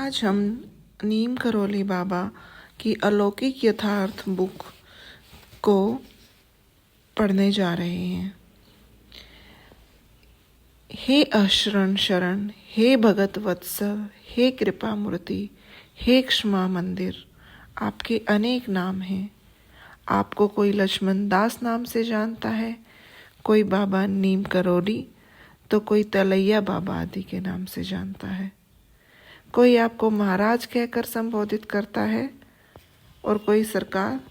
आज हम नीम करौली बाबा की अलौकिक यथार्थ बुक को पढ़ने जा रहे हैं। हे अशरण शरण, हे भगत वत्सल, हे कृपा मूर्ति, हे क्षमा मंदिर, आपके अनेक नाम हैं। आपको कोई लक्ष्मण दास नाम से जानता है, कोई बाबा नीम करौली, तो कोई तलैया बाबा आदि के नाम से जानता है। कोई आपको महाराज कहकर संबोधित करता है और कोई सरकार,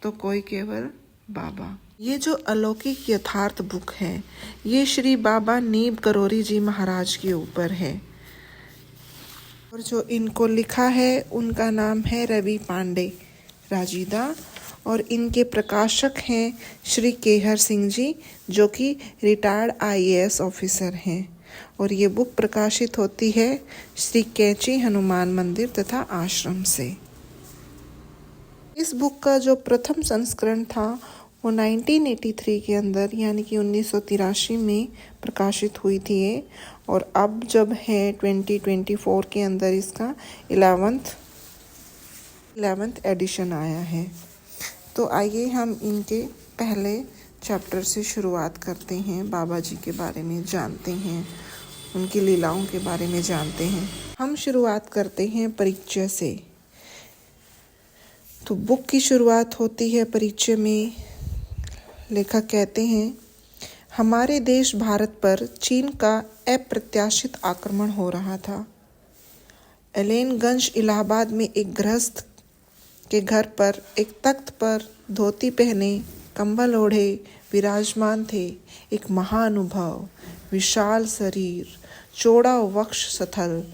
तो कोई केवल बाबा। ये जो अलौकिक यथार्थ बुक है, ये श्री बाबा नीम करौली जी महाराज के ऊपर है और जो इनको लिखा है उनका नाम है रवि पांडे राजीदा और इनके प्रकाशक हैं श्री केहर सिंह जी, जो कि रिटायर्ड IAS ऑफिसर हैं। और ये बुक प्रकाशित होती है श्री कैची हनुमान मंदिर तथा आश्रम से। इस बुक का जो प्रथम संस्करण था वो 1983 के अंदर यानी कि 1983 में प्रकाशित हुई थी ये, और अब जब है 2024 के अंदर इसका 11th एडिशन आया है। तो आइए हम इनके पहले चैप्टर से शुरुआत करते हैं, बाबा जी के बारे में जानते हैं, उनकी लीलाओं के बारे में जानते हैं। हम शुरुआत करते हैं परिचय से। तो बुक की शुरुआत होती है परिचय में। लेखक कहते हैं, हमारे देश भारत पर चीन का अप्रत्याशित आक्रमण हो रहा था। एलेनगंज इलाहाबाद में एक गृहस्थ के घर पर एक तख्त पर धोती पहने कंबल ओढ़े विराजमान थे एक महानुभाव, विशाल शरीर, चौड़ा वक्ष स्थल,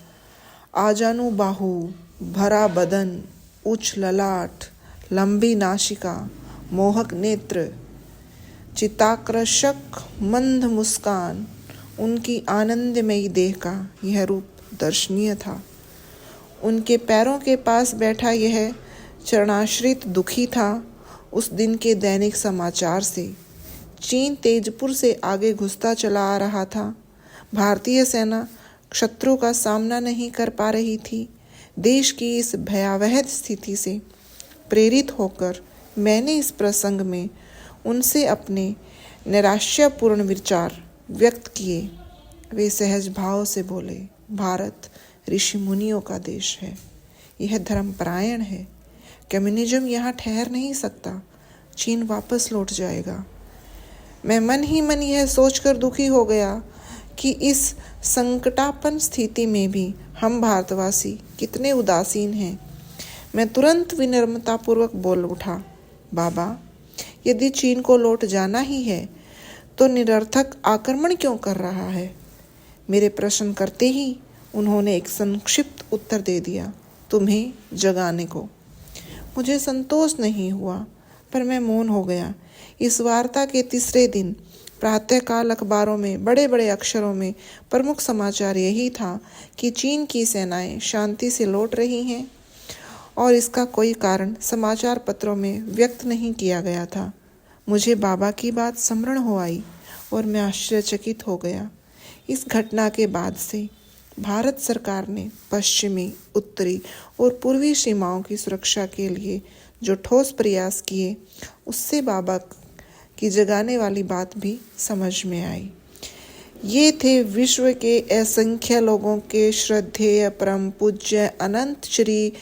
आजानु बाहु, भरा बदन, उच्च ललाट, लंबी नासिका, मोहक नेत्र, चित्ताकर्षक मंद मुस्कान। उनकी आनंदमयी देह का यह रूप दर्शनीय था। उनके पैरों के पास बैठा यह चरणाश्रित दुखी था उस दिन के दैनिक समाचार से। चीन तेजपुर से आगे घुसता चला आ रहा था। भारतीय सेना शत्रु का सामना नहीं कर पा रही थी। देश की इस भयावह स्थिति से प्रेरित होकर मैंने इस प्रसंग में उनसे अपने निराशापूर्ण विचार व्यक्त किए। वे सहज भाव से बोले, भारत ऋषि मुनियों का देश है, यह धर्मपरायण है। कम्युनिज्म यहाँ ठहर नहीं सकता, चीन वापस लौट जाएगा। मैं मन ही मन यह सोचकर दुखी हो गया कि इस संकटापन्न स्थिति में भी हम भारतवासी कितने उदासीन हैं। मैं तुरंत विनम्रतापूर्वक बोल उठा, बाबा, यदि चीन को लौट जाना ही है तो निरर्थक आक्रमण क्यों कर रहा है? मेरे प्रश्न करते ही उन्होंने एक संक्षिप्त उत्तर दे दिया, तुम्हें जगाने को। मुझे संतोष नहीं हुआ, पर मैं मौन हो गया। इस वार्ता के तीसरे दिन प्रातःकाल अखबारों में बड़े बड़े अक्षरों में प्रमुख समाचार यही था कि चीन की सेनाएं शांति से लौट रही हैं और इसका कोई कारण समाचार पत्रों में व्यक्त नहीं किया गया था। मुझे बाबा की बात स्मरण हो आई और मैं आश्चर्यचकित हो गया। इस घटना के बाद से भारत सरकार ने पश्चिमी, उत्तरी और पूर्वी सीमाओं की सुरक्षा के लिए जो ठोस प्रयास किए, उससे बाबा की जगाने वाली बात भी समझ में आई। ये थे विश्व के असंख्य लोगों के श्रद्धेय परम पूज्य अनंत श्री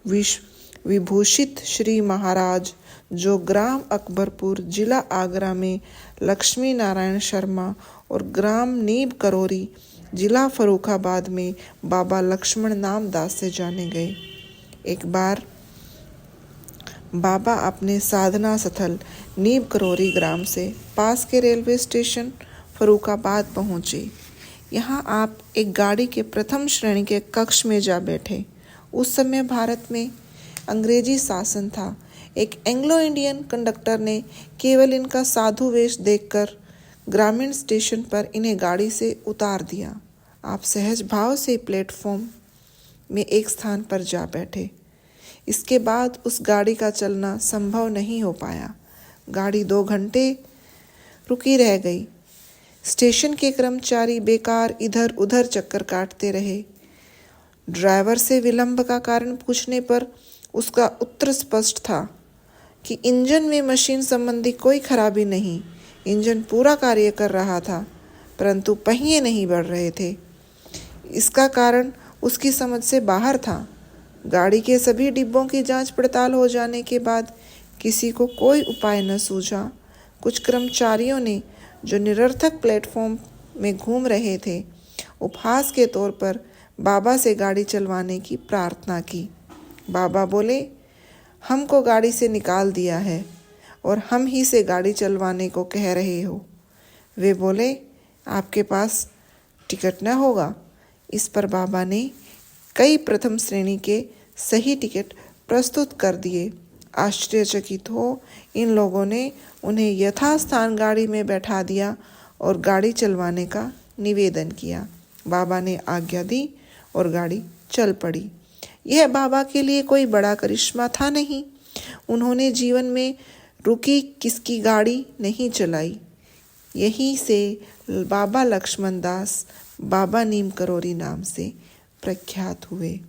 विभूषित श्री महाराज, जो ग्राम अकबरपुर, जिला आगरा में लक्ष्मी नारायण शर्मा और ग्राम नीम करौली, जिला फर्रुखाबाद में बाबा लक्ष्मण नाम दास से जाने गए। एक बार बाबा अपने साधना स्थल नीम करौली ग्राम से पास के रेलवे स्टेशन फर्रुखाबाद पहुँचे। यहाँ आप एक गाड़ी के प्रथम श्रेणी के कक्ष में जा बैठे। उस समय भारत में अंग्रेजी शासन था। एक एंग्लो इंडियन कंडक्टर ने केवल इनका साधु वेश देखकर ग्रामीण स्टेशन पर इन्हें गाड़ी से उतार दिया। आप सहज भाव से प्लेटफॉर्म में एक स्थान पर जा बैठे। इसके बाद उस गाड़ी का चलना संभव नहीं हो पाया। गाड़ी 2 घंटे रुकी रह गई। स्टेशन के कर्मचारी बेकार इधर उधर चक्कर काटते रहे। ड्राइवर से विलंब का कारण पूछने पर उसका उत्तर स्पष्ट था कि इंजन में मशीन संबंधी कोई खराबी नहीं, इंजन पूरा कार्य कर रहा था, परंतु पहिए नहीं बढ़ रहे थे। इसका कारण उसकी समझ से बाहर था। गाड़ी के सभी डिब्बों की जांच पड़ताल हो जाने के बाद किसी को कोई उपाय न सूझा। कुछ कर्मचारियों ने, जो निरर्थक प्लेटफॉर्म में घूम रहे थे, उपहास के तौर पर बाबा से गाड़ी चलवाने की प्रार्थना की। बाबा बोले, हमको गाड़ी से निकाल दिया है और हम ही से गाड़ी चलवाने को कह रहे हो। वे बोले, आपके पास टिकट न होगा। इस पर बाबा ने कई प्रथम श्रेणी के सही टिकट प्रस्तुत कर दिए। आश्चर्यचकित हो इन लोगों ने उन्हें यथास्थान गाड़ी में बैठा दिया और गाड़ी चलवाने का निवेदन किया। बाबा ने आज्ञा दी और गाड़ी चल पड़ी। यह बाबा के लिए कोई बड़ा करिश्मा था नहीं। उन्होंने जीवन में रुकी किसकी गाड़ी नहीं चलाई। यहीं से बाबा लक्ष्मण दास बाबा नीम करोरी नाम से प्रख्यात हुए।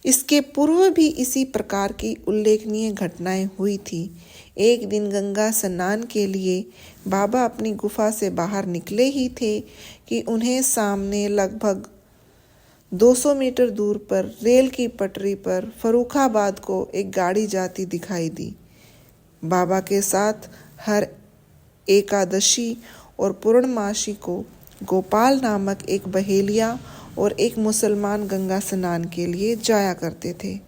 इसके पूर्व भी इसी प्रकार की उल्लेखनीय घटनाएं हुई थी। एक दिन गंगा स्नान के लिए बाबा अपनी गुफा से बाहर निकले ही थे कि उन्हें सामने लगभग 200 मीटर दूर पर रेल की पटरी पर फर्रुखाबाद को एक गाड़ी जाती दिखाई दी। बाबा के साथ हर एकादशी और पूर्णमासी को गोपाल नामक एक बहेलिया और एक मुसलमान गंगा स्नान के लिए जाया करते थे।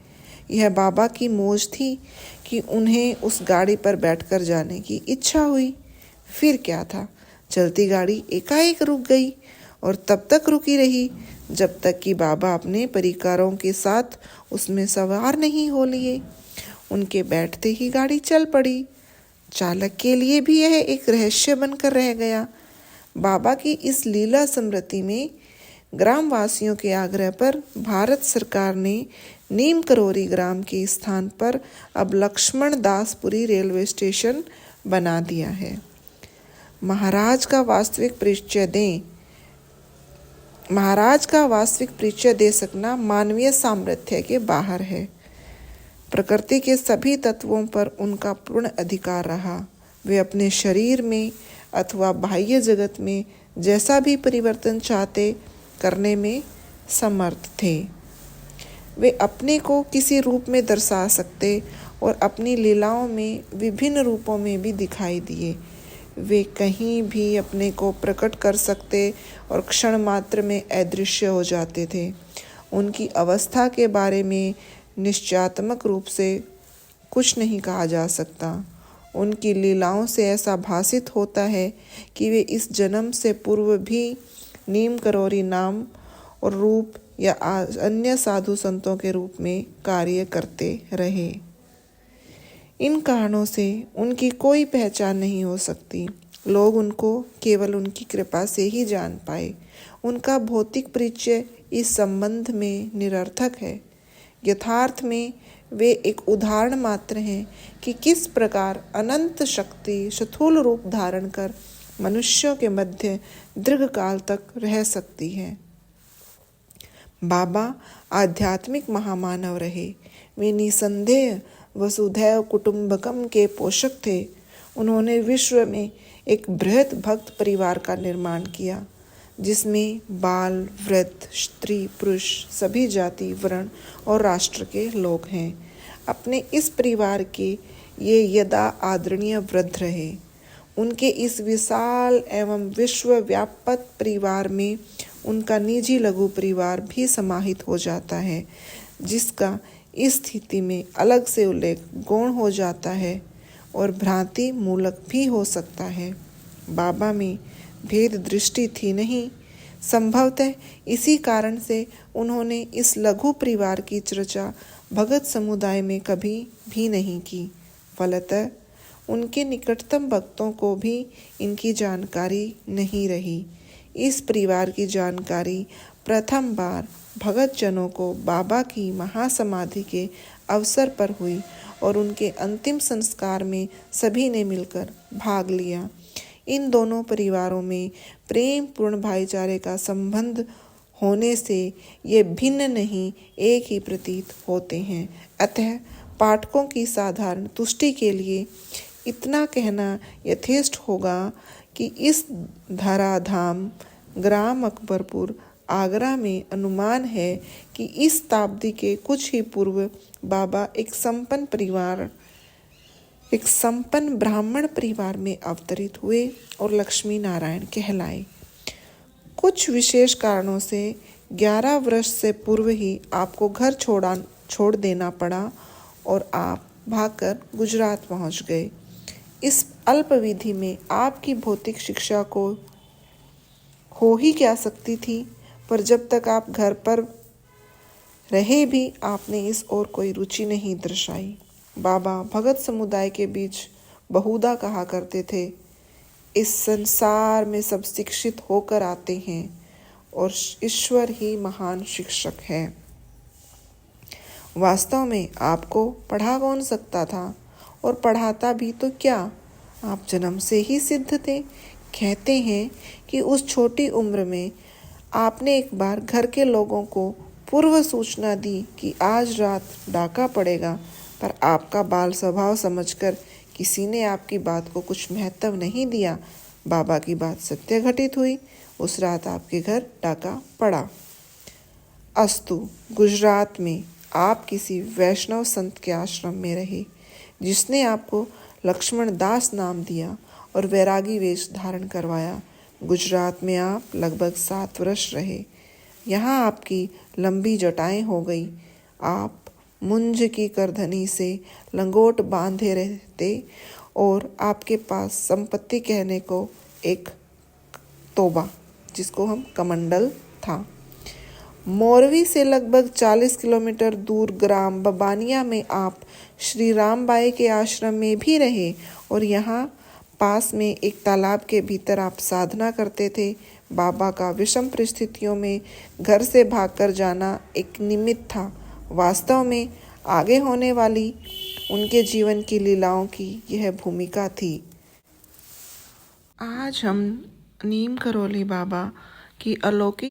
यह बाबा की मौज थी कि उन्हें उस गाड़ी पर बैठकर जाने की इच्छा हुई। फिर क्या था, चलती गाड़ी एकाएक रुक गई और तब तक रुकी रही जब तक कि बाबा अपने परिकारों के साथ उसमें सवार नहीं हो लिए। उनके बैठते ही गाड़ी चल पड़ी। चालक के लिए भी यह एक रहस्य बनकर रह गया। बाबा की इस लीला स्मृति में ग्रामवासियों के आग्रह पर भारत सरकार ने नीम करोरी ग्राम के स्थान पर अब लक्ष्मण दासपुरी रेलवे स्टेशन बना दिया है। महाराज का वास्तविक परिचय दे सकना मानवीय सामर्थ्य के बाहर है। प्रकृति के सभी तत्वों पर उनका पूर्ण अधिकार रहा। वे अपने शरीर में अथवा बाह्य जगत में जैसा भी परिवर्तन चाहते करने में समर्थ थे। वे अपने को किसी रूप में दर्शा सकते और अपनी लीलाओं में विभिन्न रूपों में भी दिखाई दिए। वे कहीं भी अपने को प्रकट कर सकते और क्षण मात्र में अदृश्य हो जाते थे। उनकी अवस्था के बारे में निश्चयात्मक रूप से कुछ नहीं कहा जा सकता। उनकी लीलाओं से ऐसा भासित होता है कि वे इस जन्म से पूर्व भी नीम करोरी नाम और रूप या अन्य साधु संतों के रूप में कार्य करते रहे। इन कारणों से उनकी कोई पहचान नहीं हो सकती। लोग उनको केवल उनकी कृपा से ही जान पाए। उनका भौतिक परिचय इस संबंध में निरर्थक है। यथार्थ में वे एक उदाहरण मात्र हैं कि किस प्रकार अनंत शक्ति स्थूल रूप धारण कर मनुष्यों के मध्य दीर्घकाल तक रह सकती है। बाबा आध्यात्मिक महामानव रहे। वे निसंदेह वसुधैव कुटुंबकम के पोषक थे। उन्होंने विश्व में एक बृहत भक्त परिवार का निर्माण किया, जिसमें बाल, वृद्ध, स्त्री, पुरुष, सभी जाति, वर्ण और राष्ट्र के लोग हैं। अपने इस परिवार के ये यदा आदरणीय वृद्ध रहे। उनके इस विशाल एवं विश्वव्यापक परिवार में उनका निजी लघु परिवार भी समाहित हो जाता है, जिसका इस स्थिति में अलग से उल्लेख गौण हो जाता है और भ्रांति मूलक भी हो सकता है। बाबा में भेद दृष्टि थी नहीं। संभवतः इसी कारण से उन्होंने इस लघु परिवार की चर्चा भगत समुदाय में कभी भी नहीं की। फलतः उनके निकटतम भक्तों को भी इनकी जानकारी नहीं रही। इस परिवार की जानकारी प्रथम बार भगत जनों को बाबा की महासमाधि के अवसर पर हुई और उनके अंतिम संस्कार में सभी ने मिलकर भाग लिया। इन दोनों परिवारों में प्रेम पूर्ण भाईचारे का संबंध होने से ये भिन्न नहीं एक ही प्रतीत होते हैं। अतः पाठकों की साधारण तुष्टि के लिए इतना कहना यथेष्ट होगा कि इस धराधाम ग्राम अकबरपुर आगरा में अनुमान है कि इस शताब्दी के कुछ ही पूर्व बाबा एक संपन्न ब्राह्मण परिवार में अवतरित हुए और लक्ष्मी नारायण कहलाए। कुछ विशेष कारणों से 11 वर्ष से पूर्व ही आपको घर छोड़ देना पड़ा और आप भागकर गुजरात पहुंच गए। इस अल्प विधि में आपकी भौतिक शिक्षा को हो ही क्या सकती थी, पर जब तक आप घर पर रहे भी आपने इस ओर कोई रुचि नहीं दर्शाई। बाबा भगत समुदाय के बीच बहुधा कहा करते थे, इस संसार में सब शिक्षित होकर आते हैं और ईश्वर ही महान शिक्षक है। वास्तव में आपको पढ़ा कौन सकता था, और पढ़ाता भी तो क्या, आप जन्म से ही सिद्ध थे। कहते हैं कि उस छोटी उम्र में आपने एक बार घर के लोगों को पूर्व सूचना दी कि आज रात डाका पड़ेगा, पर आपका बाल स्वभाव समझकर किसी ने आपकी बात को कुछ महत्व नहीं दिया। बाबा की बात सत्य घटित हुई, उस रात आपके घर डाका पड़ा। अस्तु, गुजरात में आप किसी वैष्णव संत के आश्रम में रहे, जिसने आपको लक्ष्मण दास नाम दिया और वैरागी वेश धारण करवाया। गुजरात में आप लगभग 7 वर्ष रहे। यहाँ आपकी लंबी जटाएं हो गई। आप मुंज की करधनी से लंगोट बांधे रहते और आपके पास संपत्ति कहने को एक तोबा, जिसको हम कमंडल, था। मोरवी से लगभग 40 किलोमीटर दूर ग्राम बबानिया में आप श्री रामबाई के आश्रम में भी रहे और यहाँ पास में एक तालाब के भीतर आप साधना करते थे। बाबा का विषम परिस्थितियों में घर से भागकर जाना एक निमित्त था। वास्तव में आगे होने वाली उनके जीवन की लीलाओं की यह भूमिका थी। आज हम नीम करोली बाबा की अलौकिक